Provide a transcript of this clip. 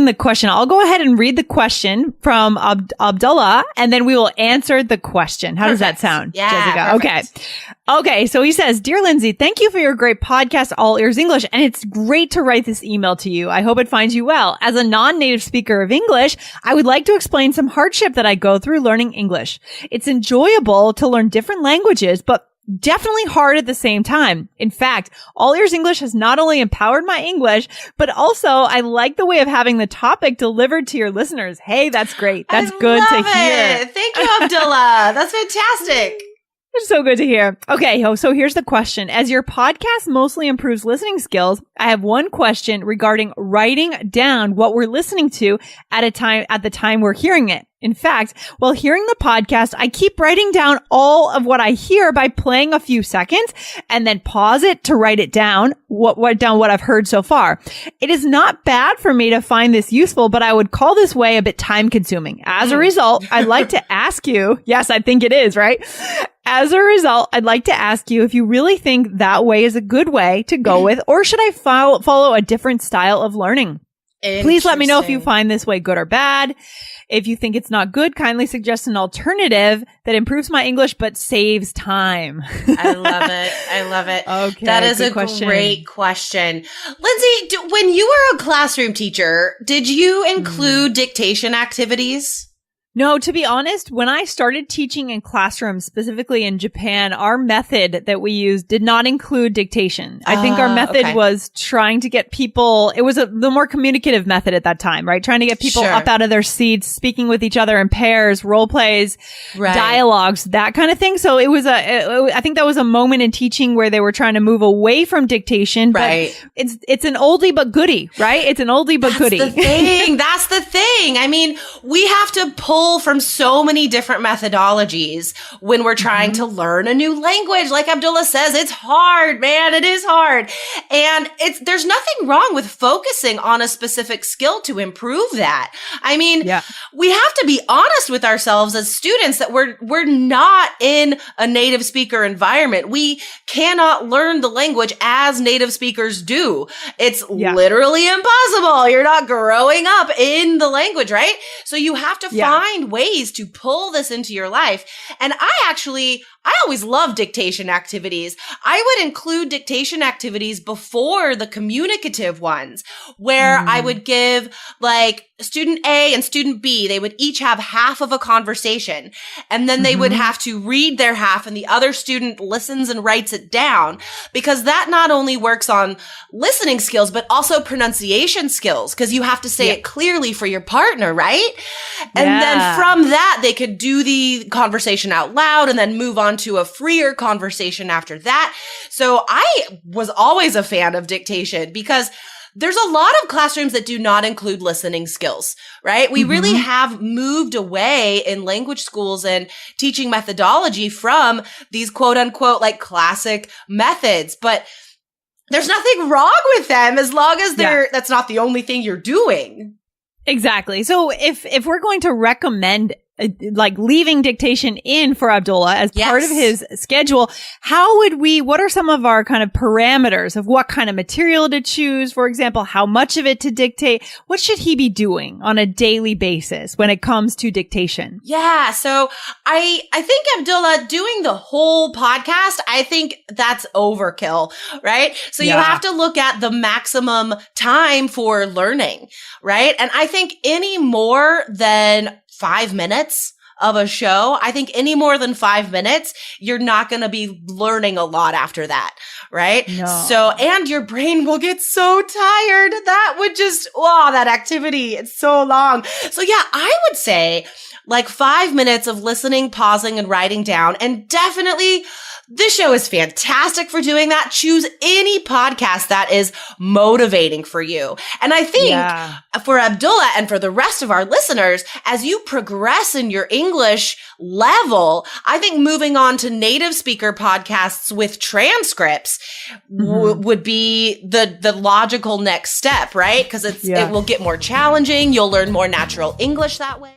reading the question. I'll go ahead and read the question from Abdullah, and then we will answer the question. How does that sound, Jessica? Perfect. Okay. So he says, Dear Lindsay, thank you for your great podcast, All Ears English. And it's great to write this email to you. I hope it finds you well. As a non-native speaker of English, I would like to explain some hardship that I go through learning English. It's enjoyable to learn different languages, but definitely hard at the same time. In fact, All Ears English has not only empowered my English, but also I like the way of having the topic delivered to your listeners. Hey, that's great. That's good to hear. Thank you, Abdullah. That's fantastic. It's so good to hear. Okay, so here's the question. As your podcast mostly improves listening skills, I have one question regarding writing down what we're listening to at the time we're hearing it. In fact, while hearing the podcast, I keep writing down all of what I hear by playing a few seconds and then pause it to write it down, what I've heard so far. It is not bad for me to find this useful, but I would call this way a bit time consuming. As a result, I'd like to ask you, yes, I think it is, right? As a result, I'd like to ask you if you really think that way is a good way to go with, or should I follow a different style of learning? Please let me know if you find this way good or bad. If you think it's not good, kindly suggest an alternative that improves my English but saves time. I love it. Okay. That is a great question. Lindsay, when you were a classroom teacher, did you include dictation activities? No, to be honest, when I started teaching in classrooms, specifically in Japan, our method that we used did not include dictation. I think our method was trying to get people, it was the more communicative method at that time, right? Trying to get people up out of their seats, speaking with each other in pairs, role plays, dialogues, that kind of thing. So it was I think that was a moment in teaching where they were trying to move away from dictation. Right. But it's an oldie but goodie, right? It's an oldie but goodie. That's the thing. I mean, we have to pull from so many different methodologies when we're trying to learn a new language. Like Abdullah says, it's hard, man. It is hard. And there's nothing wrong with focusing on a specific skill to improve that. I mean, we have to be honest with ourselves as students that we're not in a native speaker environment. We cannot learn the language as native speakers do. It's literally impossible. You're not growing up in the language, right? So you have to find ways to pull this into your life. And I always love dictation activities. I would include dictation activities before the communicative ones, where I would give like student A and student B, they would each have half of a conversation, and then they would have to read their half and the other student listens and writes it down, because that not only works on listening skills, but also pronunciation skills, because you have to say it clearly for your partner, right? And then from that, they could do the conversation out loud and then move on to a freer conversation after that. So I was always a fan of dictation because there's a lot of classrooms that do not include listening skills, right? We really have moved away in language schools and teaching methodology from these quote unquote like classic methods, but there's nothing wrong with them as long as that's not the only thing you're doing. Exactly. So if we're going to recommend like leaving dictation in for Abdullah as part of his schedule, what are some of our kind of parameters of what kind of material to choose? For example, how much of it to dictate? What should he be doing on a daily basis when it comes to dictation? Yeah. So I think Abdullah doing the whole podcast, I think that's overkill, right? So you have to look at the maximum time for learning, right? And I think any more than 5 minutes of a show, I think any more than 5 minutes, you're not going to be learning a lot after that, right? No. So, and your brain will get so tired. That would just, that activity, it's so long. So yeah, I would say like 5 minutes of listening, pausing, and writing down. And definitely this show is fantastic for doing that. Choose any podcast that is motivating for you. And I think for Abdullah and for the rest of our listeners, as you progress in your English level, I think moving on to native speaker podcasts with transcripts would be the logical next step, right? Because it will get more challenging. You'll learn more natural English that way.